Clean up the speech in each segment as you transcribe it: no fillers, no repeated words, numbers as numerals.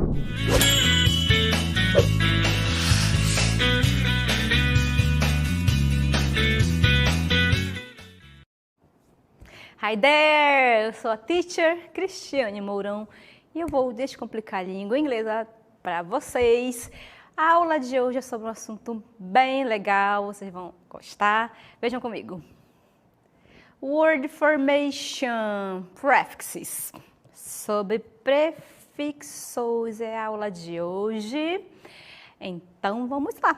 Hi there! Eu sou a teacher Cristiane Mourão e eu vou descomplicar a língua inglesa para vocês. A aula de hoje é sobre um assunto bem legal, vocês vão gostar. Vejam comigo. Word formation, prefixes. Sobre prefixos é a aula de hoje. Então vamos lá.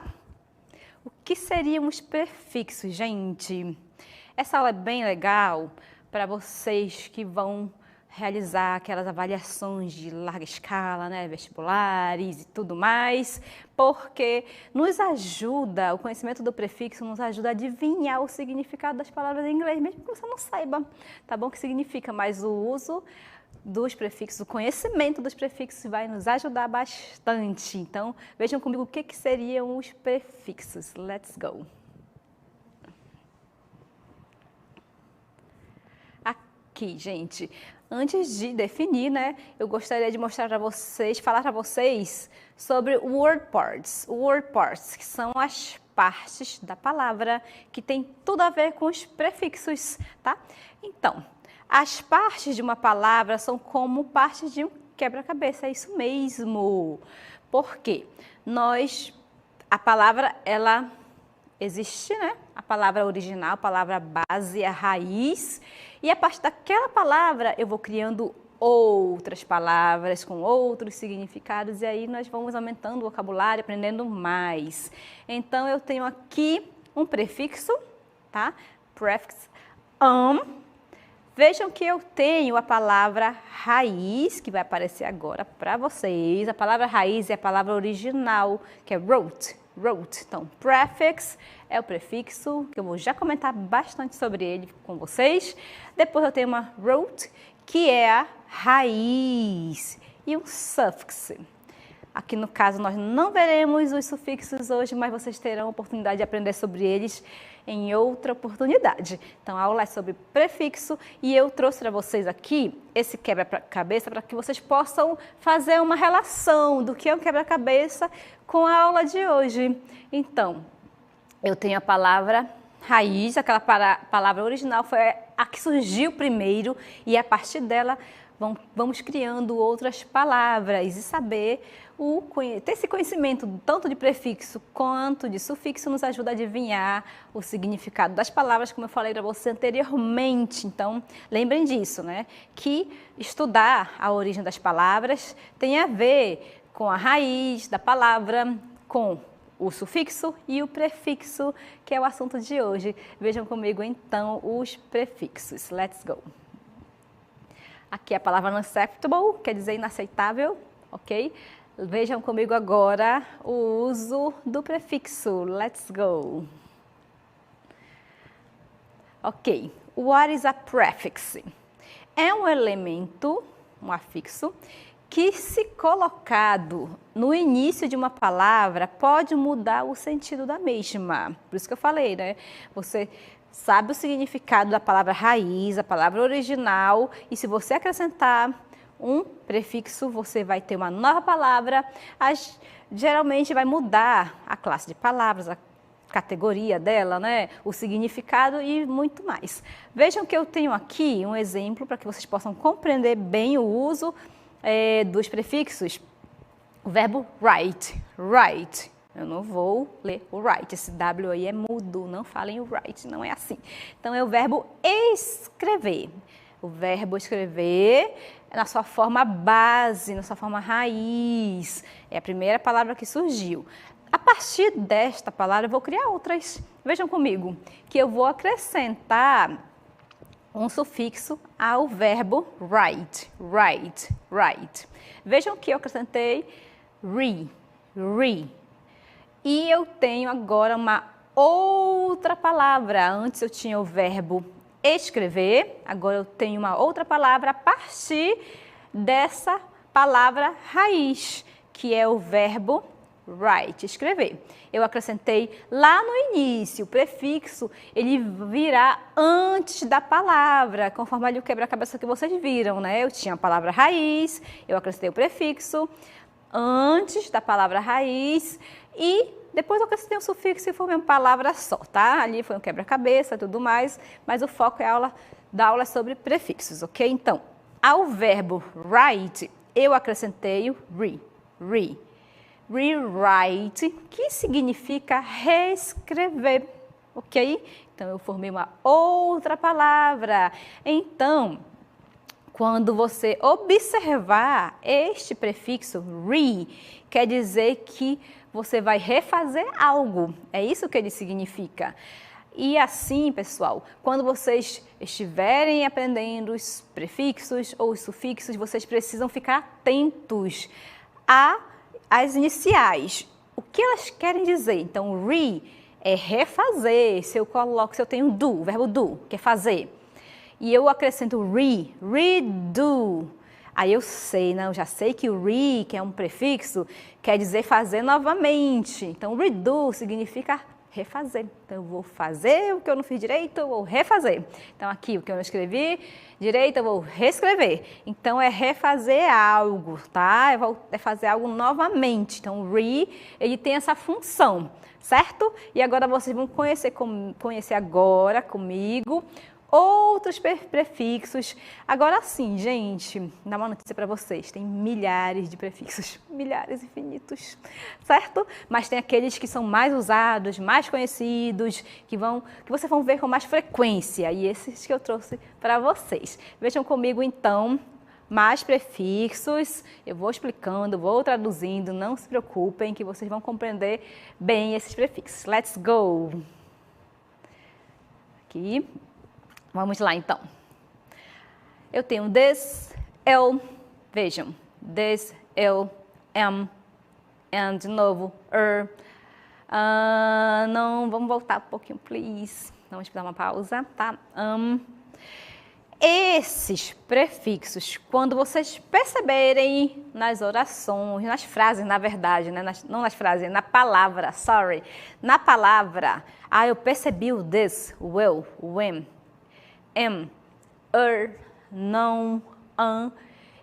O que seriam os prefixos, gente? Essa aula é bem legal para vocês que vão realizar aquelas avaliações de larga escala, né, vestibulares e tudo mais, porque nos ajuda, o conhecimento do prefixo nos ajuda a adivinhar o significado das palavras em inglês, mesmo que você não saiba, tá bom, o que significa, mas o uso dos prefixos, o conhecimento dos prefixos vai nos ajudar bastante. Então, vejam comigo o que seriam os prefixos. Let's go! Aqui, gente, antes de definir, né, eu gostaria de mostrar para vocês, falar para vocês sobre word parts. Word parts, que são as partes da palavra que tem tudo a ver com os prefixos, tá? Então, as partes de uma palavra são como partes de um quebra-cabeça, é isso mesmo. Por quê? A palavra, ela existe, né? A palavra original, a palavra base, a raiz. E a partir daquela palavra eu vou criando outras palavras com outros significados e aí nós vamos aumentando o vocabulário, aprendendo mais. Então eu tenho aqui um prefixo, tá? Prefix, Vejam que eu tenho a palavra raiz, que vai aparecer agora para vocês. A palavra raiz é a palavra original, que é wrote. Então, prefix é o prefixo, que eu vou já comentar bastante sobre ele com vocês. Depois eu tenho uma wrote, que é a raiz, e um suffix. Aqui no caso nós não veremos os sufixos hoje, mas vocês terão a oportunidade de aprender sobre eles em outra oportunidade. Então a aula é sobre prefixo e eu trouxe para vocês aqui esse quebra-cabeça para que vocês possam fazer uma relação do que é um quebra-cabeça com a aula de hoje. Então, eu tenho a palavra raiz, aquela palavra original foi a que surgiu primeiro e a partir dela vamos criando outras palavras e ter esse conhecimento tanto de prefixo quanto de sufixo nos ajuda a adivinhar o significado das palavras, como eu falei para você anteriormente. Então, lembrem disso, né? Que estudar a origem das palavras tem a ver com a raiz da palavra, com o sufixo e o prefixo, que é o assunto de hoje. Vejam comigo, então, os prefixos. Let's go! Aqui a palavra unacceptable, quer dizer inaceitável, ok? Vejam comigo agora o uso do prefixo. Let's go! Ok, what is a prefix? É um elemento, um afixo, que se colocado no início de uma palavra pode mudar o sentido da mesma. Por isso que eu falei, né? Você sabe o significado da palavra raiz, a palavra original, e se você acrescentar um prefixo, você vai ter uma nova palavra, geralmente vai mudar a classe de palavras, a categoria dela, né? O significado e muito mais. Vejam que eu tenho aqui um exemplo para que vocês possam compreender bem o uso dos prefixos. O verbo write. Eu não vou ler o write, esse W aí é mudo, não falem o write, não é assim. Então é o verbo escrever. O verbo escrever na sua forma base, na sua forma raiz. É a primeira palavra que surgiu. A partir desta palavra eu vou criar outras. Vejam comigo, que eu vou acrescentar um sufixo ao verbo write. Vejam que eu acrescentei re. E eu tenho agora uma outra palavra. Antes eu tinha o verbo escrever, agora eu tenho uma outra palavra a partir dessa palavra raiz, que é o verbo write, escrever. Eu acrescentei lá no início, o prefixo, ele virá antes da palavra, conforme ali o quebra-cabeça que vocês viram, né? Eu tinha a palavra raiz, eu acrescentei o prefixo, antes da palavra raiz e depois eu acrescentei um sufixo e formei uma palavra só, tá? Ali foi um quebra-cabeça e tudo mais, mas o foco da aula é sobre prefixos, ok? Então, ao verbo write, eu acrescentei o re. Rewrite, que significa reescrever, ok? Então, eu formei uma outra palavra. Então, quando você observar este prefixo re, quer dizer que você vai refazer algo. É isso que ele significa. E assim, pessoal, quando vocês estiverem aprendendo os prefixos ou os sufixos, vocês precisam ficar atentos às iniciais. O que elas querem dizer? Então, re é refazer. Se eu tenho do, o verbo do, que é fazer, e eu acrescento redo. Aí eu sei, eu já sei que o re, que é um prefixo, quer dizer fazer novamente. Então, redo significa refazer. Então, eu vou fazer o que eu não fiz direito, eu vou refazer. Então, aqui, o que eu não escrevi direito, eu vou reescrever. Então, é refazer algo, tá? É fazer algo novamente. Então, o re, ele tem essa função, certo? E agora vocês vão conhecer agora comigo outros prefixos. Agora sim, gente, dá uma notícia para vocês, tem milhares de prefixos, milhares infinitos, certo? Mas tem aqueles que são mais usados, mais conhecidos, que vocês vão ver com mais frequência, e esses que eu trouxe para vocês. Vejam comigo então mais prefixos, eu vou explicando, vou traduzindo, não se preocupem que vocês vão compreender bem esses prefixos. Let's go! Aqui. Vamos lá, então. Eu tenho this, el, vejam, this, el, am, and, de novo, não, vamos voltar um pouquinho, please. Vamos dar uma pausa, tá? Esses prefixos, quando vocês perceberem nas orações, nas frases, na verdade, né? Não nas frases, na palavra, sorry. Na palavra, eu percebi o this, o will, o am, não,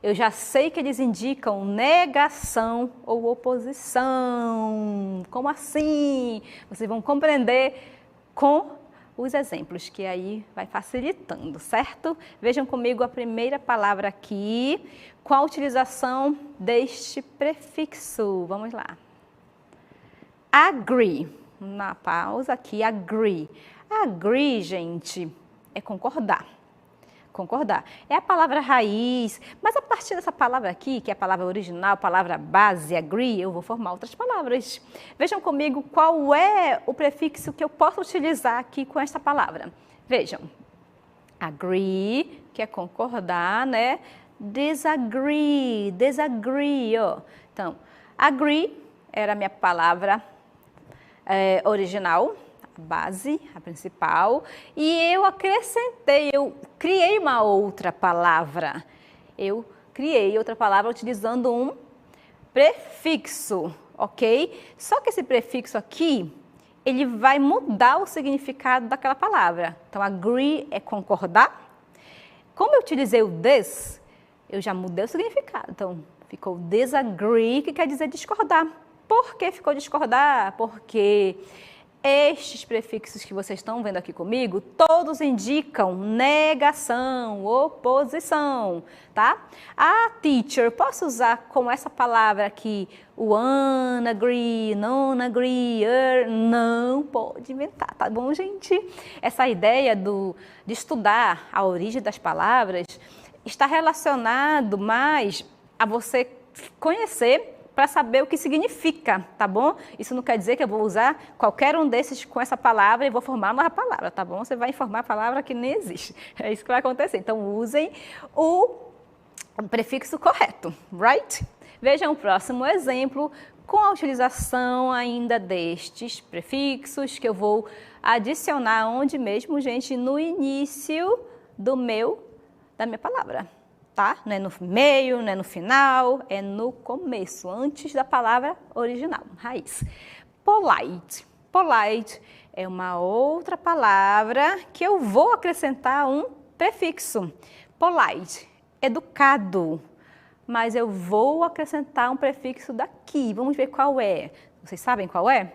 eu já sei que eles indicam negação ou oposição. Como assim? Vocês vão compreender com os exemplos, que aí vai facilitando, certo? Vejam comigo a primeira palavra aqui, com a utilização deste prefixo. Vamos lá. Agree. Na pausa aqui, agree. Agree, gente, é concordar. Concordar. É a palavra raiz, mas a partir dessa palavra aqui, que é a palavra original, a palavra base, agree, eu vou formar outras palavras. Vejam comigo qual é o prefixo que eu posso utilizar aqui com esta palavra. Vejam. Agree, que é concordar, né? Disagree, ó. Então, agree era a minha palavra original, base, a principal, e eu criei uma outra palavra. Eu criei outra palavra utilizando um prefixo, ok? Só que esse prefixo aqui, ele vai mudar o significado daquela palavra. Então, agree é concordar. Como eu utilizei o this, eu já mudei o significado. Então, ficou disagree, que quer dizer discordar. Por que ficou discordar? Porque estes prefixos que vocês estão vendo aqui comigo, todos indicam negação, oposição, tá? Teacher, posso usar com essa palavra aqui o unagree, non-agree, não pode inventar, tá bom, gente? Essa ideia de estudar a origem das palavras está relacionado mais a você conhecer para saber o que significa, tá bom? Isso não quer dizer que eu vou usar qualquer um desses com essa palavra e vou formar uma palavra, tá bom? Você vai informar a palavra que nem existe. É isso que vai acontecer. Então, usem o prefixo correto, right? Vejam o próximo exemplo com a utilização ainda destes prefixos que eu vou adicionar onde mesmo, gente? No início da minha palavra. Tá? Não é no meio, não é no final, é no começo, antes da palavra original, raiz. Polite. Polite é uma outra palavra que eu vou acrescentar um prefixo. Polite, educado. mas eu vou acrescentar um prefixo daqui. Vamos ver qual é. Vocês sabem qual é?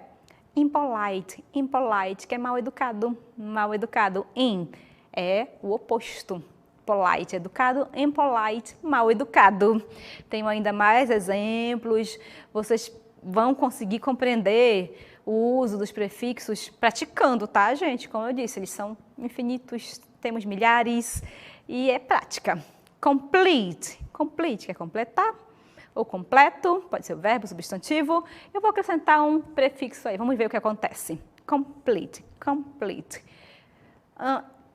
Impolite, impolite, que é mal educado, mal educado. In é o oposto. Polite, educado, impolite, mal educado. Tenho ainda mais exemplos. Vocês vão conseguir compreender o uso dos prefixos praticando, tá, gente? Como eu disse, eles são infinitos, temos milhares e é prática. Complete, complete, quer completar, ou completo, pode ser o verbo, o substantivo. Eu vou acrescentar um prefixo aí, vamos ver o que acontece. Complete, complete.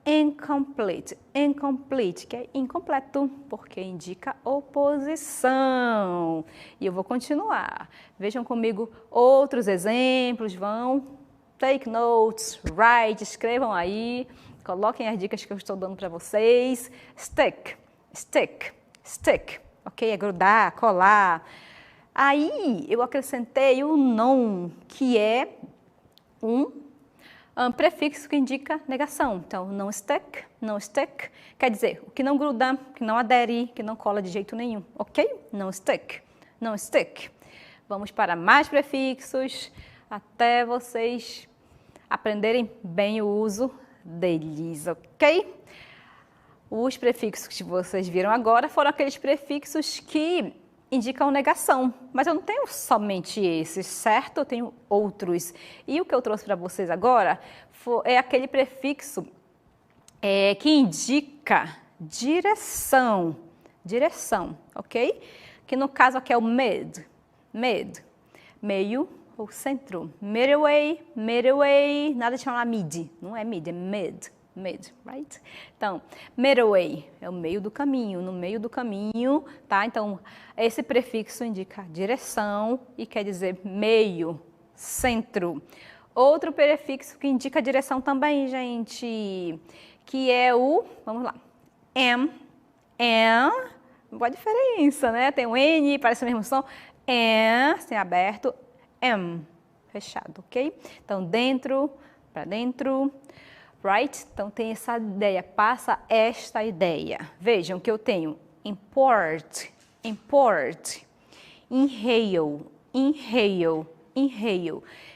Incomplete, incomplete, que é incompleto, porque indica oposição. E eu vou continuar. Vejam comigo outros exemplos, vão, take notes, write, escrevam aí, coloquem as dicas que eu estou dando para vocês. Stick, stick, stick, ok? É grudar, colar. Aí eu acrescentei o non, que é um prefixo que indica negação. Então, não stick, quer dizer, o que não gruda, que não adere, que não cola de jeito nenhum, ok? Não stick, não stick. Vamos para mais prefixos, até vocês aprenderem bem o uso deles, ok? Os prefixos que vocês viram agora foram aqueles prefixos que indicam negação, mas eu não tenho somente esses, certo? Eu tenho outros. E o que eu trouxe para vocês agora é aquele prefixo que indica direção, ok? Que no caso aqui é o mid, meio ou centro. Midway, nada de chamar mid, não é mid, é mid, right? Então, midway é o meio do caminho, no meio do caminho, tá? Então, esse prefixo indica direção e quer dizer meio, centro. Outro prefixo que indica direção também, gente, que é o, vamos lá, qual a diferença, né? Tem um N, parece o mesmo som, sem aberto, fechado, ok? Então, dentro, para dentro, right? Então, tem essa ideia, passa esta ideia. Vejam que eu tenho import, inhale.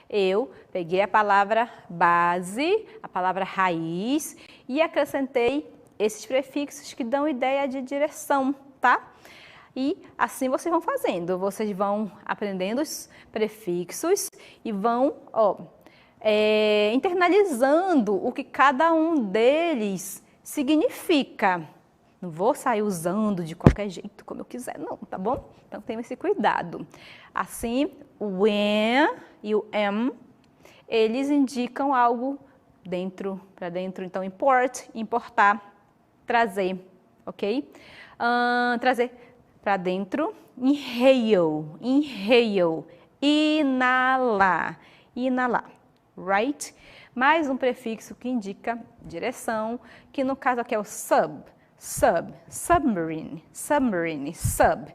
Eu peguei a palavra base, a palavra raiz e acrescentei esses prefixos que dão ideia de direção, tá? E assim vocês vão fazendo, vocês vão aprendendo os prefixos e vão, internalizando o que cada um deles significa. Não vou sair usando de qualquer jeito, como eu quiser, não, tá bom? Então, tenha esse cuidado. Assim, o when e o am, eles indicam algo dentro, para dentro. Então, import, importar, trazer, ok? Trazer para dentro. Inhale, inalar, right? Mais um prefixo que indica direção, que no caso aqui é o submarine, sub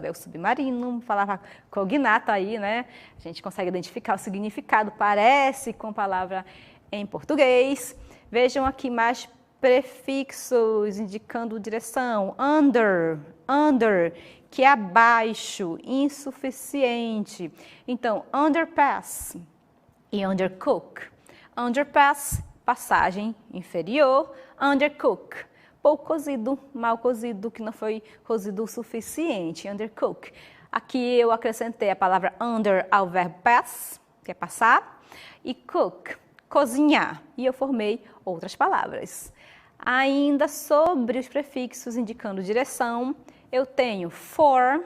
é o submarino, palavra cognata aí, né? A gente consegue identificar o significado, parece com palavra em português. Vejam aqui mais prefixos indicando direção. Under, que é abaixo, insuficiente. Então, underpass e undercook. Underpass, passagem inferior. Undercook, pouco cozido, mal cozido, que não foi cozido o suficiente, undercook. Aqui eu acrescentei a palavra under ao verbo pass, que é passar, e cook, cozinhar, e eu formei outras palavras. Ainda sobre os prefixos indicando direção, eu tenho for,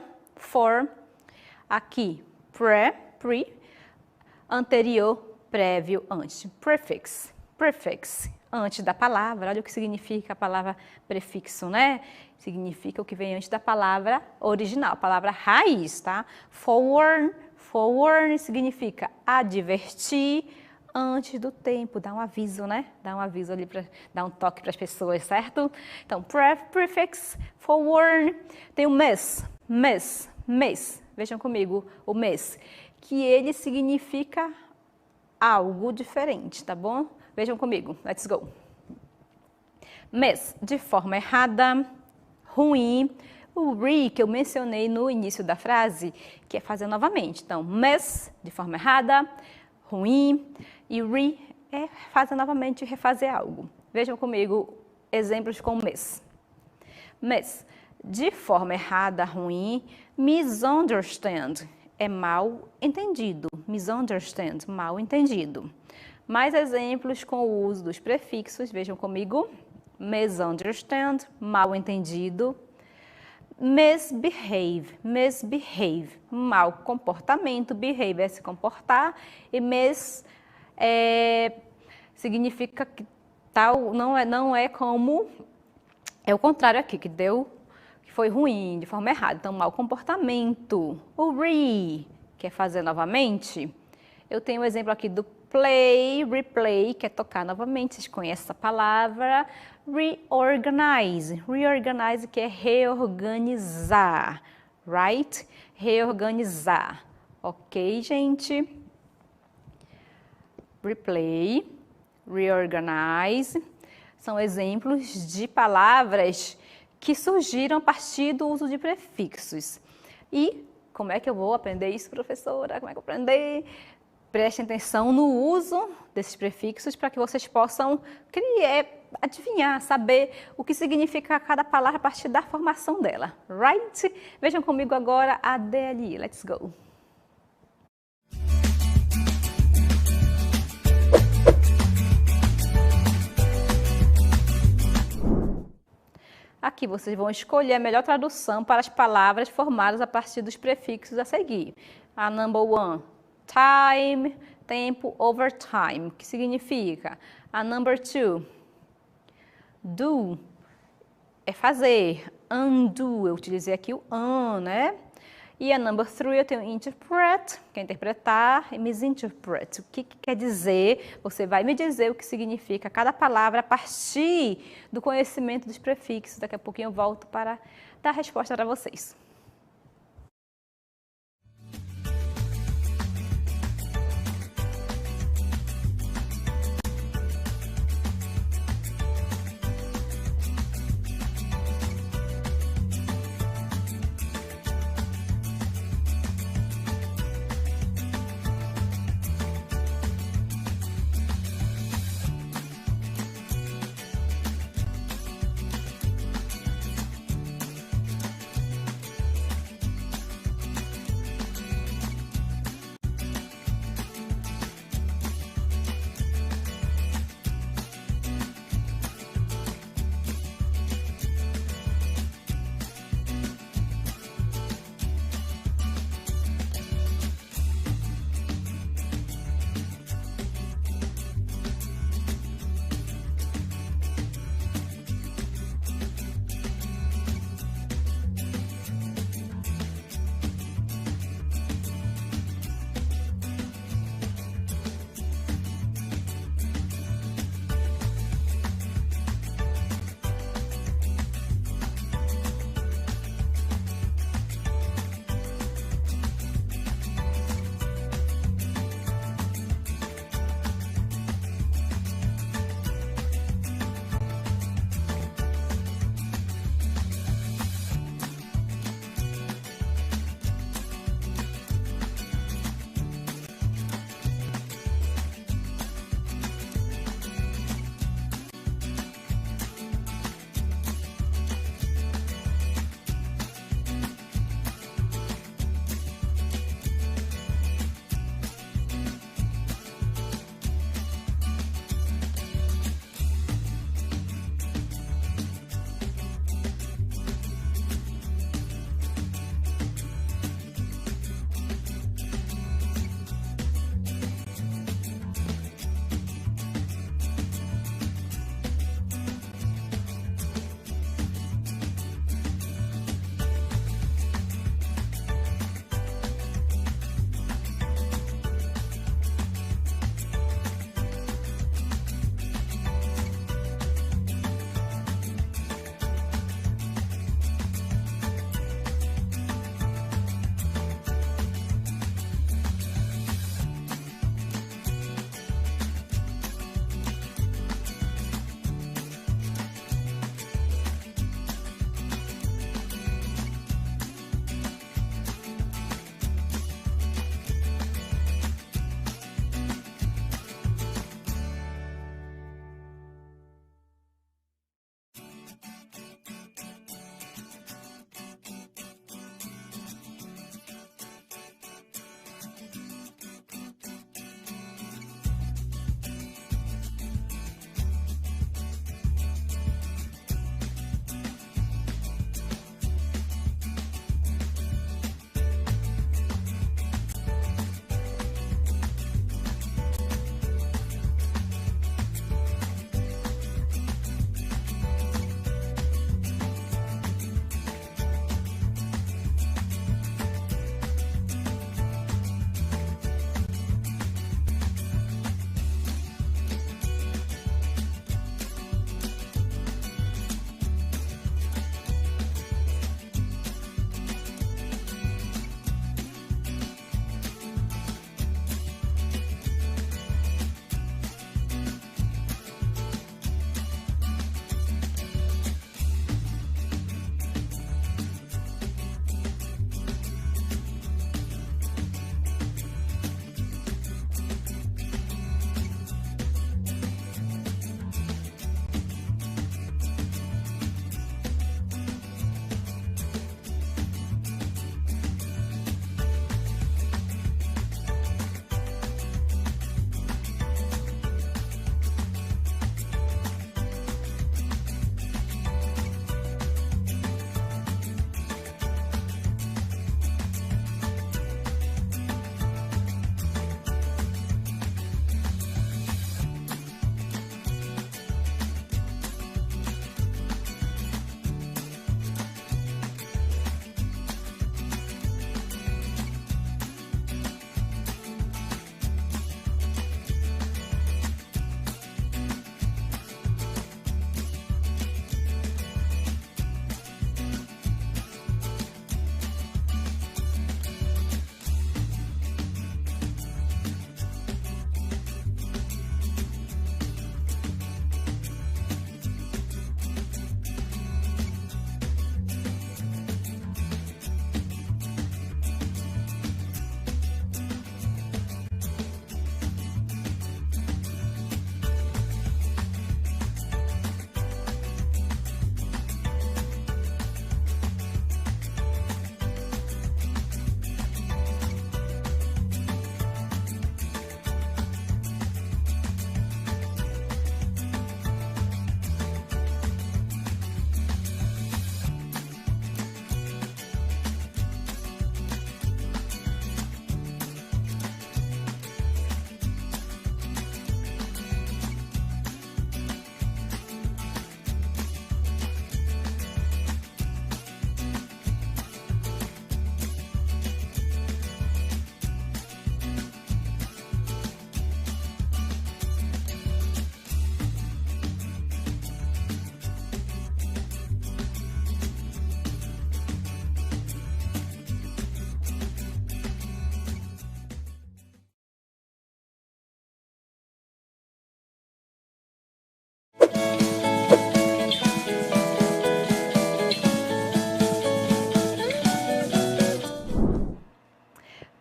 aqui pre, anterior, prévio, antes, prefix, antes da palavra. Olha o que significa a palavra prefixo, né? Significa o que vem antes da palavra original, a palavra raiz, tá? Forward significa advertir antes do tempo, dar um aviso, né? Dar um aviso ali, dar um toque para as pessoas, certo? Então, prefix, forward. Tem o mês. Vejam comigo, o mês, que ele significa algo diferente, tá bom? Vejam comigo, let's go. Miss, de forma errada, ruim, O re, que eu mencionei no início da frase, que é fazer novamente. Então, mess, de forma errada, ruim, e re é fazer novamente, refazer algo. Vejam comigo exemplos com mess. Mess, de forma errada, ruim, misunderstand, é mal entendido. Misunderstand, mal entendido. Mais exemplos com o uso dos prefixos, vejam comigo. Misunderstand, mal entendido. Misbehave, misbehave, mau comportamento, behave é se comportar, e significa que tal, não é como, é o contrário aqui, que foi ruim, de forma errada, então mau comportamento. O que é fazer novamente, eu tenho um exemplo aqui do play, replay, que é tocar novamente, vocês conhecem essa palavra. Reorganize, reorganize que é reorganizar, right? Reorganizar, ok, gente? Replay, reorganize, são exemplos de palavras que surgiram a partir do uso de prefixos. E como é que eu vou aprender isso, professora? Como é que eu vou aprender? Prestem atenção no uso desses prefixos para que vocês possam adivinhar, saber o que significa cada palavra a partir da formação dela, right? Vejam comigo agora a DLI, let's go! Aqui vocês vão escolher a melhor tradução para as palavras formadas a partir dos prefixos a seguir. A number one, time, tempo, over time, que significa. A number two, do, é fazer. Undo, eu utilizei aqui o né? E a number three eu tenho interpret, que é interpretar, e misinterpret. O que quer dizer? Você vai me dizer o que significa cada palavra a partir do conhecimento dos prefixos. Daqui a pouquinho eu volto para dar a resposta para vocês.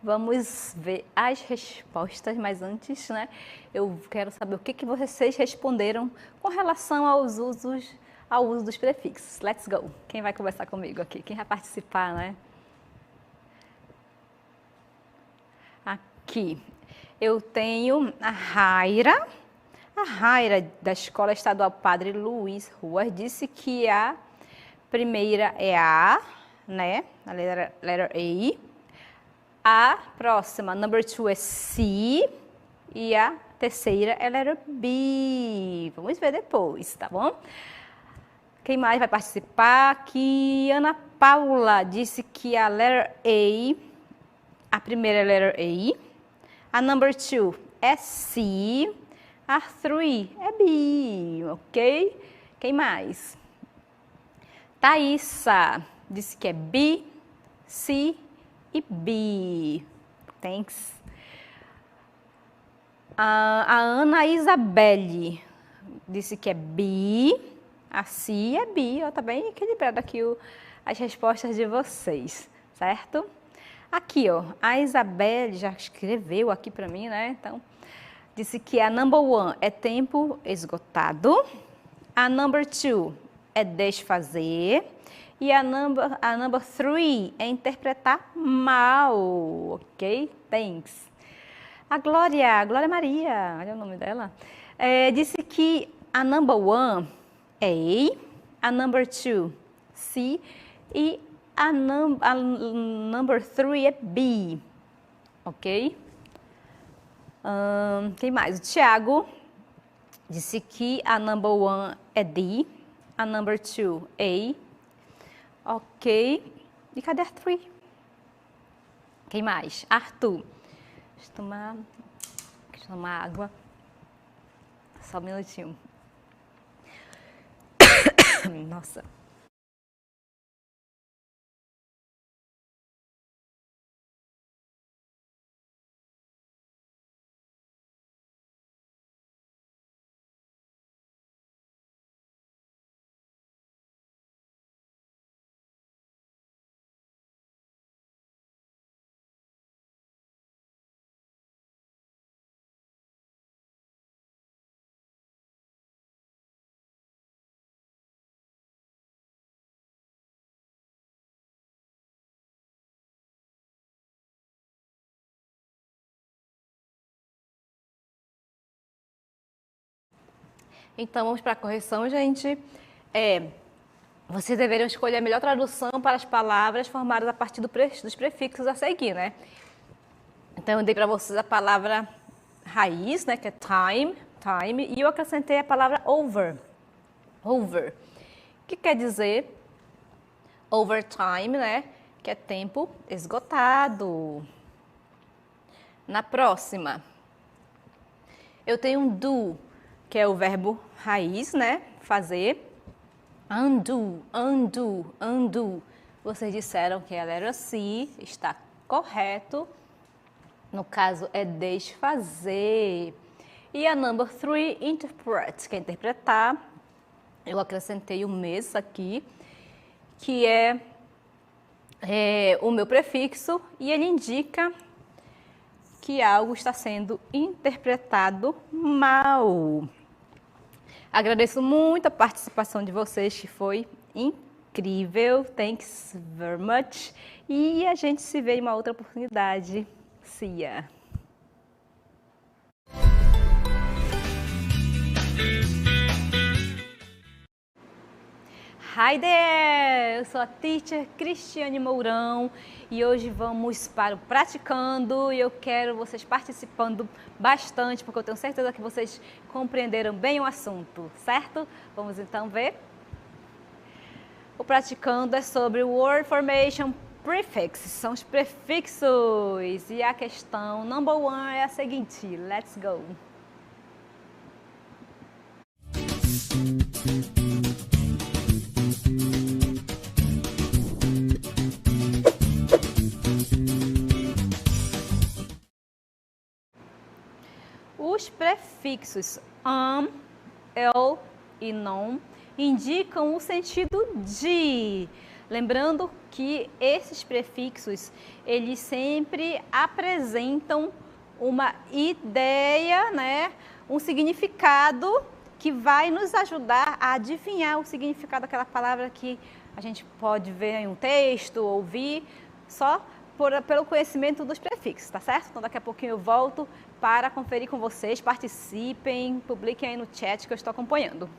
Vamos ver as respostas, mas antes, né, eu quero saber o que vocês responderam com relação ao uso dos prefixos. Let's go! Quem vai conversar comigo aqui? Quem vai participar, né? Aqui, eu tenho a Raira. A Raira, da Escola Estadual Padre Luiz Ruas, disse que a primeira é A, né? A letter A. A próxima, number 2, é C. E a terceira é letter B. Vamos ver depois, tá bom? Quem mais vai participar aqui? Ana Paula disse que a letter A, a primeira é letter A. A number 2 é C. A 3 é B, ok? Quem mais? Thaísa disse que é B, C e B. Thanks. A Ana Isabelle disse que é B. A C é B. Ó, tá bem equilibrado aqui as respostas de vocês, certo? Aqui, ó, a Isabelle já escreveu aqui para mim, né? Então, disse que a number 1 é tempo esgotado. A number 2 é desfazer. E a number 3 é interpretar mal, ok? Thanks. A Glória Maria, olha o nome dela, disse que a number 1 é A, number 2 C e a number 3 é B, ok? Quem mais? O Tiago disse que a number 1 é D, a number 2 A. Ok. E cadê a 3? Quem mais? Arthur. Deixa eu tomar água. Só um minutinho. Nossa. Então, vamos para a correção, gente. Vocês deveriam escolher a melhor tradução para as palavras formadas a partir dos prefixos a seguir, né? Então, eu dei para vocês a palavra raiz, né, que é time, e eu acrescentei a palavra over, que quer dizer overtime, né, que é tempo esgotado. Na próxima, eu tenho um do, que é o verbo raiz, né, fazer. Undo. Vocês disseram que a letra C está correto. No caso, é desfazer. E a number 3, interpret, que é interpretar. Eu acrescentei o mes aqui, que é o meu prefixo, e ele indica que algo está sendo interpretado mal. Agradeço muito a participação de vocês, que foi incrível. Thanks very much. E a gente se vê em uma outra oportunidade. See ya. Hi there! Eu sou a teacher Cristiane Mourão e hoje vamos para o Praticando e eu quero vocês participando bastante, porque eu tenho certeza que vocês compreenderam bem o assunto, certo? Vamos então ver? O Praticando é sobre o Word Formation Prefixes, são os prefixos. E a questão number 1 é a seguinte, let's go! Os prefixos el e non indicam o sentido de. Lembrando que esses prefixos, eles sempre apresentam uma ideia, né, um significado que vai nos ajudar a adivinhar o significado daquela palavra que a gente pode ver em um texto, ouvir, só pelo conhecimento dos prefixos, tá certo? Então daqui a pouquinho eu volto para conferir com vocês, participem, publiquem aí no chat que eu estou acompanhando.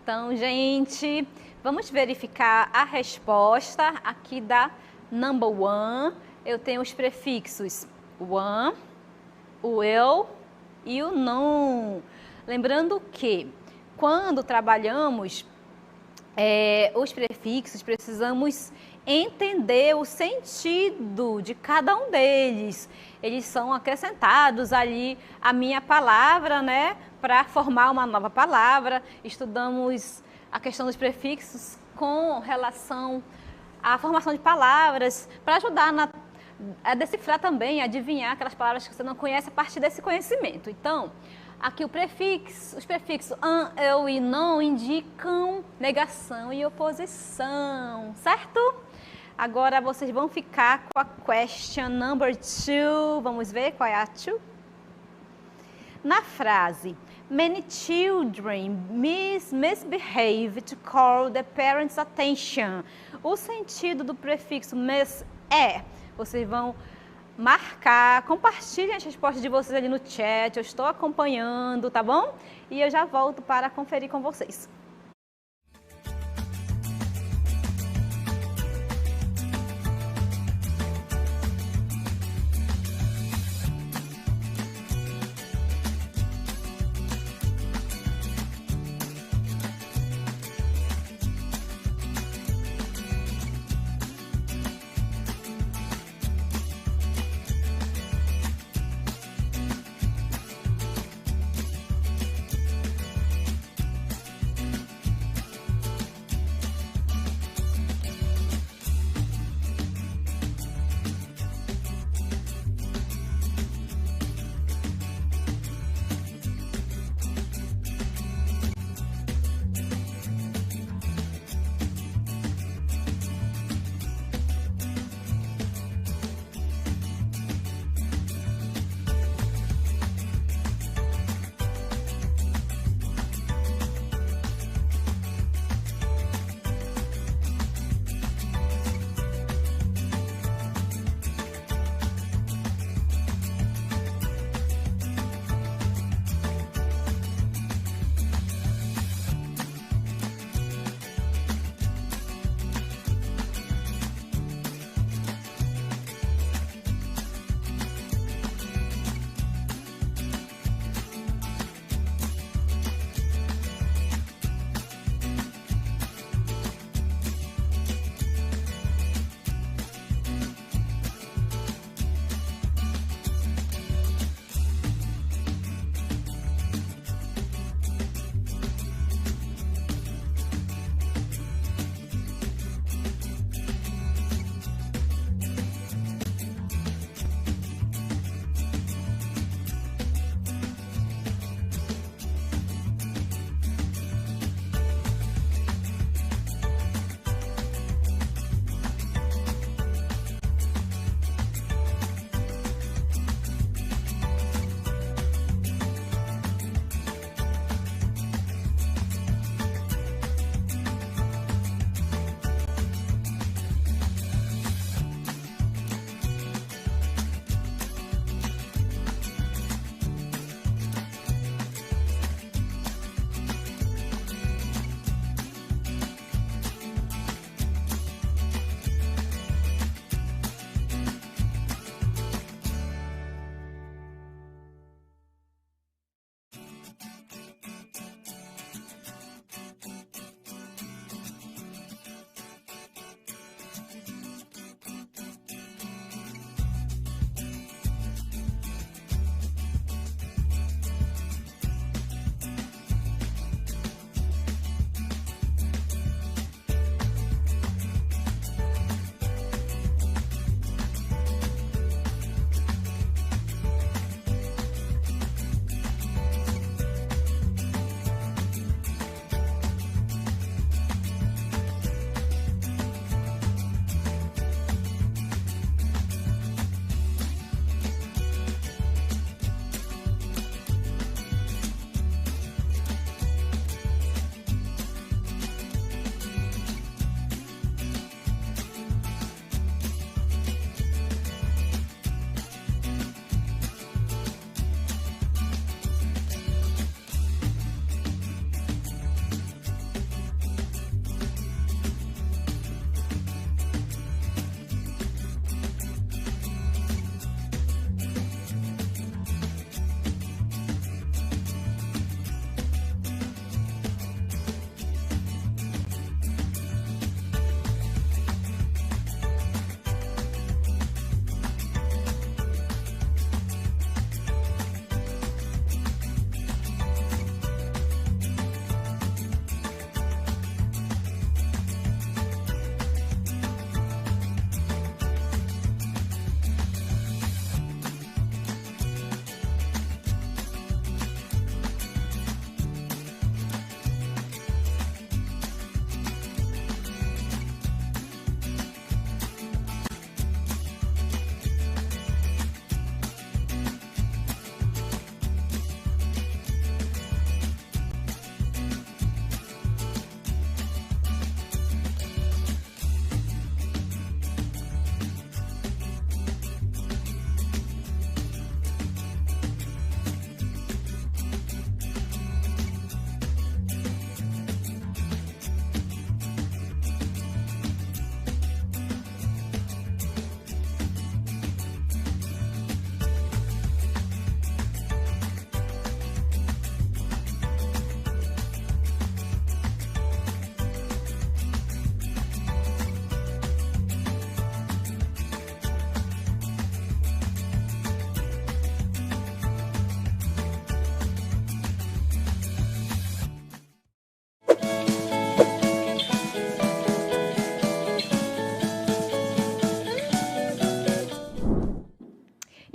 Então, gente, vamos verificar a resposta aqui da number one. Eu tenho os prefixos one, o eu e o não. Lembrando que quando trabalhamos os prefixos, precisamos entender o sentido de cada um deles. Eles são acrescentados ali à minha palavra, né, para formar uma nova palavra. Estudamos a questão dos prefixos com relação à formação de palavras, para ajudar a decifrar também, a adivinhar aquelas palavras que você não conhece a partir desse conhecimento. Então, aqui os prefixos an, eu e não indicam negação e oposição, certo? Agora vocês vão ficar com a question number 2. Vamos ver qual é a 2? Na frase, many children misbehave to call the parents' attention. O sentido do prefixo miss é, vocês vão marcar, compartilhem as respostas de vocês ali no chat, eu estou acompanhando, tá bom? E eu já volto para conferir com vocês.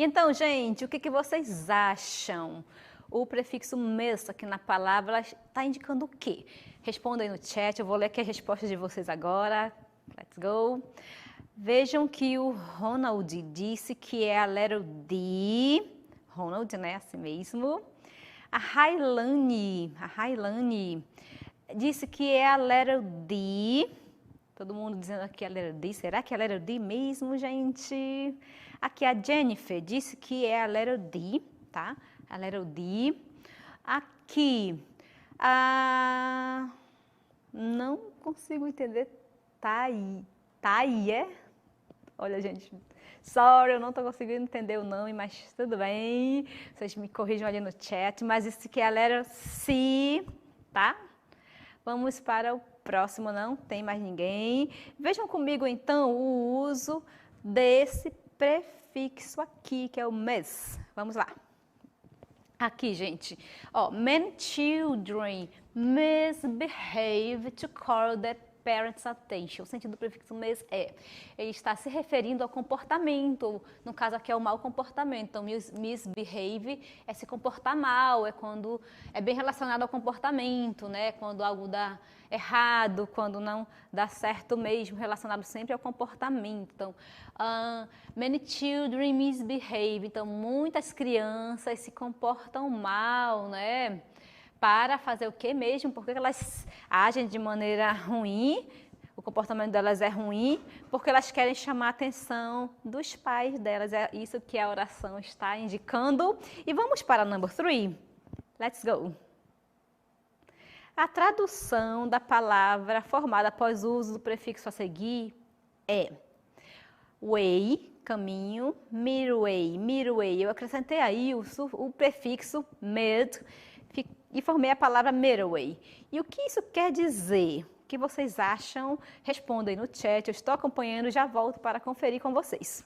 Então, gente, o que vocês acham? O prefixo mes aqui na palavra está indicando o quê? Responda aí no chat, eu vou ler aqui as respostas de vocês agora. Let's go. Vejam que o Ronald disse que é a letra D. Ronald, né? Assim mesmo. A Railane disse que é a letra D. Todo mundo dizendo aqui a letra D. Será que é a letra D mesmo, gente? Aqui a Jennifer disse que é a letra D, tá? A letra D. Aqui, não consigo entender. É? Olha, gente, sorry, eu não estou conseguindo entender o nome, mas tudo bem. Vocês me corrijam ali no chat, mas isso aqui é a letra C, tá? Vamos para o próximo, não tem mais ninguém. Vejam comigo, então, o uso desse prefixo aqui, que é o mes. Vamos lá. Aqui, gente, ó, many children misbehave to call their parents' attention. O sentido do prefixo mes ele está se referindo ao comportamento, no caso aqui é o mau comportamento. Então, misbehave é se comportar mal, é quando é bem relacionado ao comportamento, né? Quando algo dá errado, quando não dá certo mesmo, relacionado sempre ao comportamento. Então, many children misbehave. Então, muitas crianças se comportam mal, né? Para fazer o que mesmo? Porque elas agem de maneira ruim, o comportamento delas é ruim, porque elas querem chamar a atenção dos pais delas. É isso que a oração está indicando. E vamos para o number 3. Let's go. A tradução da palavra formada após o uso do prefixo a seguir é way, caminho, midway. Eu acrescentei aí o prefixo mid e formei a palavra midway. E o que isso quer dizer? O que vocês acham? Respondem no chat, eu estou acompanhando e já volto para conferir com vocês.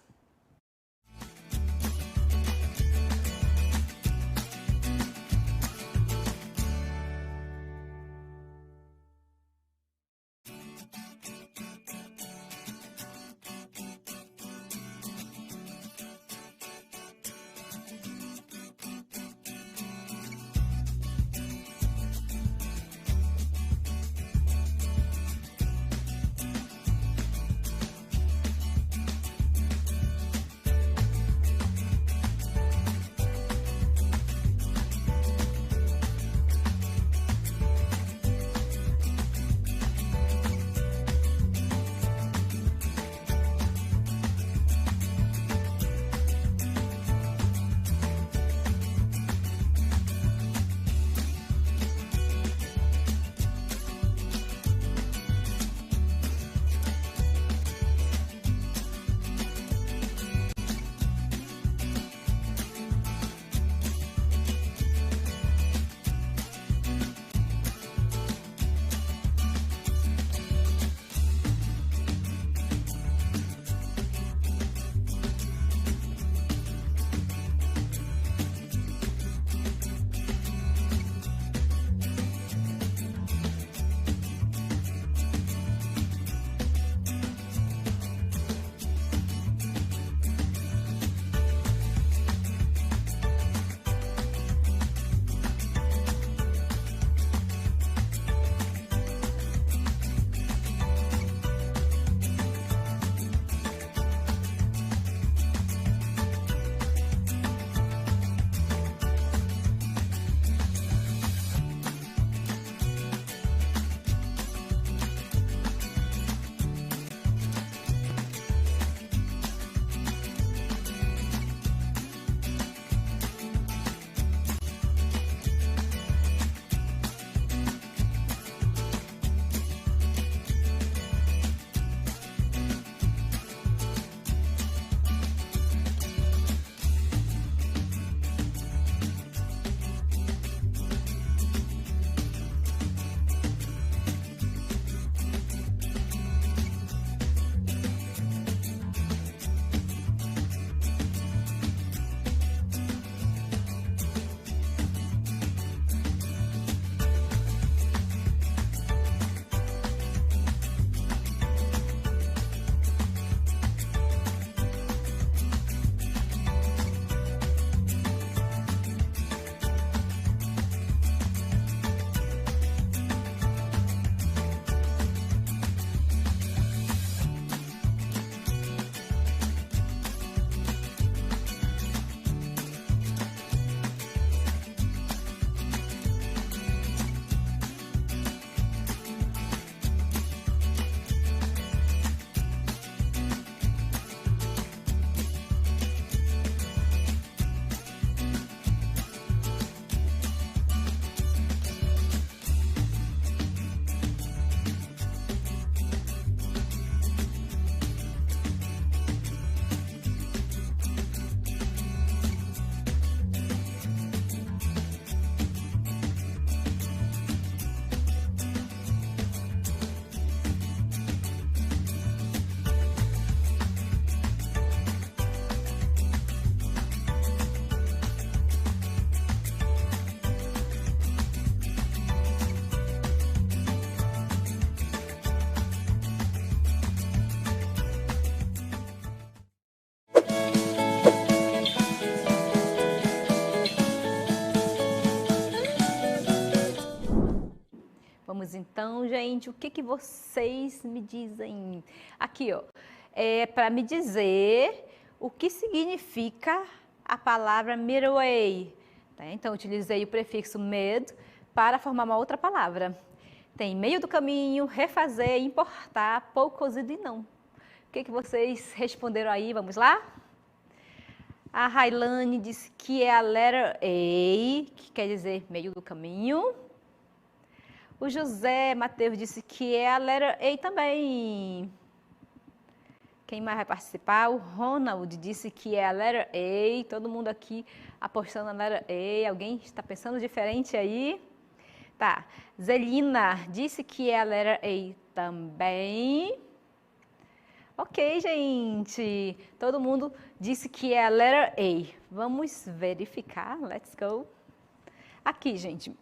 Vamos então, gente, o que vocês me dizem? Aqui, ó, é para me dizer o que significa a palavra midway. Tá? Então, utilizei o prefixo mid para formar uma outra palavra. Tem meio do caminho, refazer, importar, pouco cozido e não. O que vocês responderam aí? Vamos lá? A Railane disse que é a letter A, que quer dizer meio do caminho. O José Mateus disse que é a letter A também. Quem mais vai participar? O Ronald disse que é a letter A. Todo mundo aqui apostando na letter A. Alguém está pensando diferente aí? Tá. Zelina disse que é a letter A também. Ok, gente. Todo mundo disse que é a letter A. Vamos verificar. Let's go. Aqui, gente,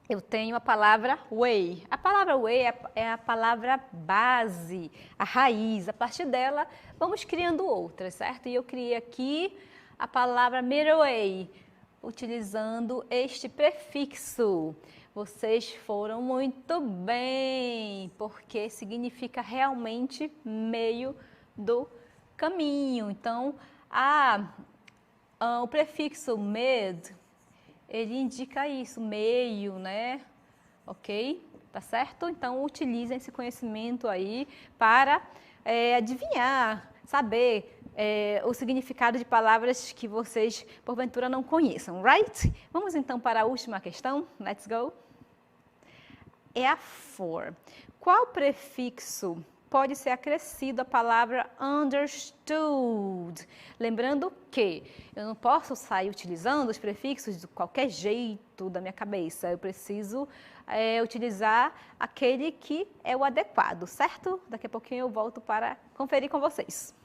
eu tenho a palavra way. A palavra way é a palavra base, a raiz. A partir dela, vamos criando outras, certo? E eu criei aqui a palavra midway, utilizando este prefixo. Vocês foram muito bem, porque significa realmente meio do caminho. Então, o prefixo mid, ele indica isso, meio, né? Ok? Tá certo? Então, utilizem esse conhecimento aí para adivinhar, saber o significado de palavras que vocês, porventura, não conheçam, right? Vamos, então, para a última questão. Let's go. É a for. Qual prefixo pode ser acrescido à palavra understood? Lembrando que eu não posso sair utilizando os prefixos de qualquer jeito da minha cabeça. Eu preciso utilizar aquele que é o adequado, certo? Daqui a pouquinho eu volto para conferir com vocês.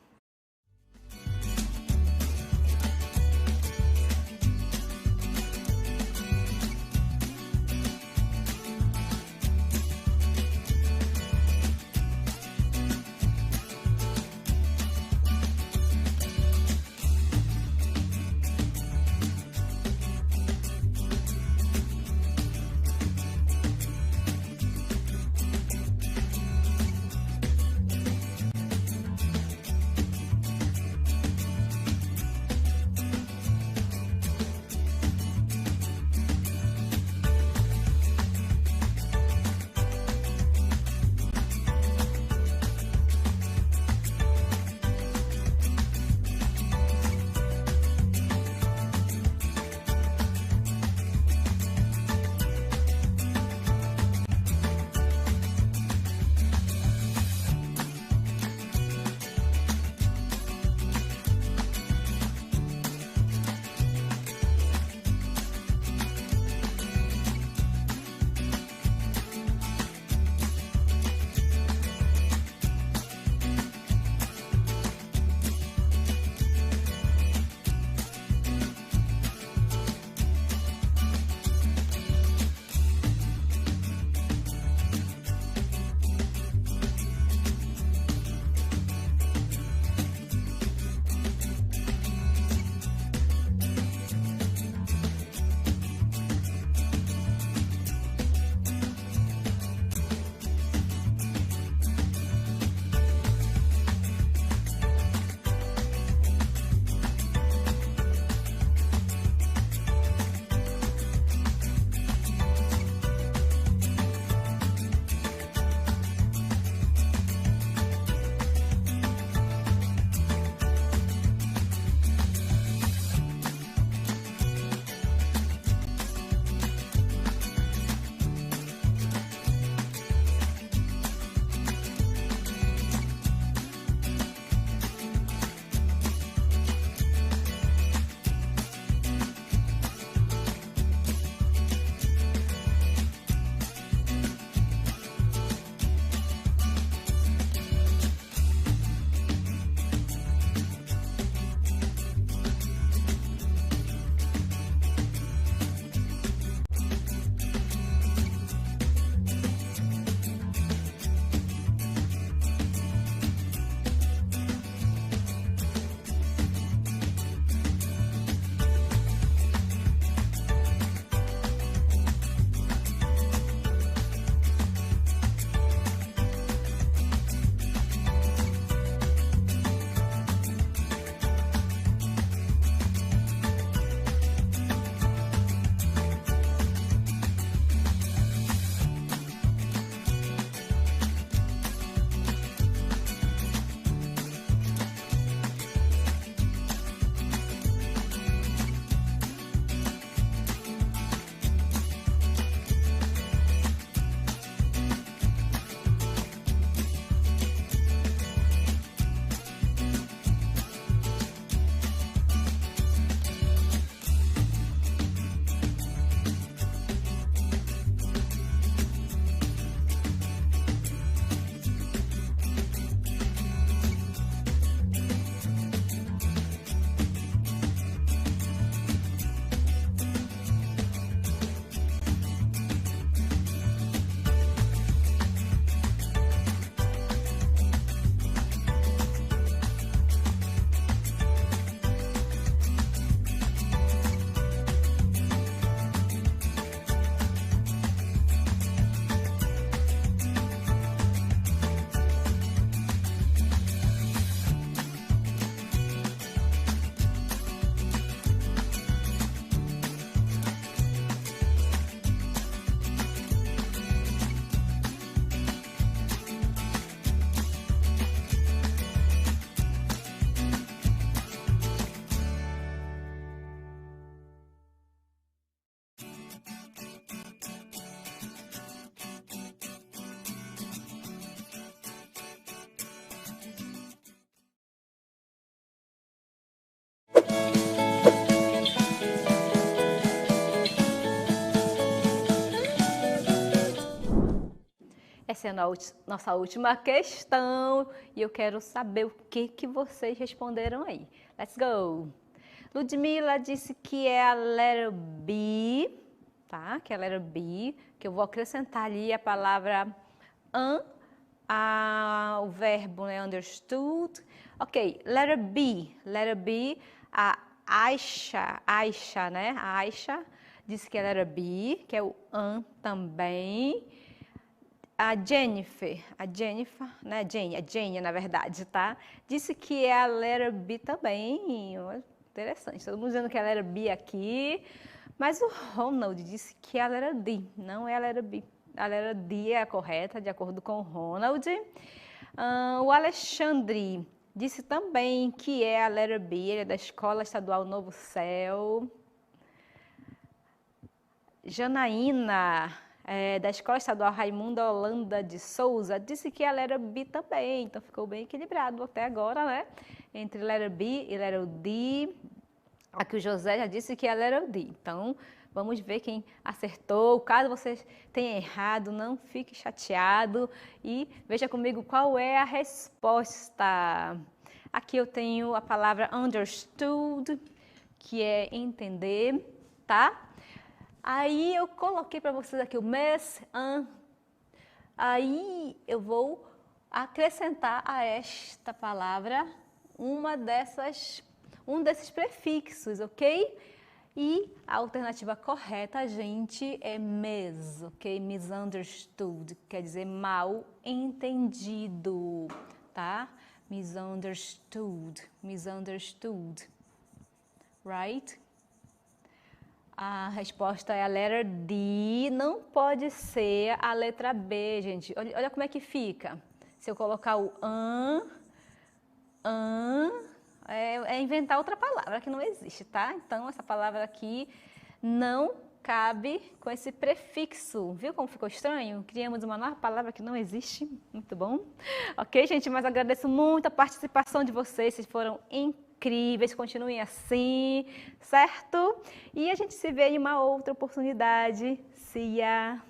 Essa é a nossa última questão e eu quero saber o que vocês responderam aí. Let's go! Ludmila disse que é a letter B, tá? Que é a letter B, que eu vou acrescentar ali a palavra o verbo, né? Understood. Ok, letter B, a Aisha, né? A Aisha disse que é a letter B, que é o também. A Jennifer, né? A Jane, na verdade, tá? Disse que é a letter B também. Interessante, todo mundo dizendo que é a letter B aqui. Mas o Ronald disse que é a letter D, não é a letter B. A letter D é a correta, de acordo com o Ronald. O Alexandre disse também que é a letter B, ele é da Escola Estadual Novo Céu. Janaína, da Escola Estadual Raimunda Holanda de Souza, disse que a letter B também, então ficou bem equilibrado até agora, né? Entre letter B e letter D. Aqui o José já disse que é a letter D, então vamos ver quem acertou. Caso você tenha errado, não fique chateado e veja comigo qual é a resposta. Aqui eu tenho a palavra understood, que é entender, tá? Aí eu coloquei para vocês aqui o miss, aí eu vou acrescentar a esta palavra um desses prefixos, ok? E a alternativa correta, gente, é mis, ok? Misunderstood, quer dizer mal entendido, tá? Misunderstood, right? A resposta é a letter D, não pode ser a letra B, gente. Olha como é que fica. Se eu colocar o é inventar outra palavra que não existe, tá? Então, essa palavra aqui não cabe com esse prefixo. Viu como ficou estranho? Criamos uma nova palavra que não existe. Muito bom. Ok, gente? Mas agradeço muito a participação de vocês. Vocês foram incríveis. Continuem assim, certo? E a gente se vê em uma outra oportunidade. See ya!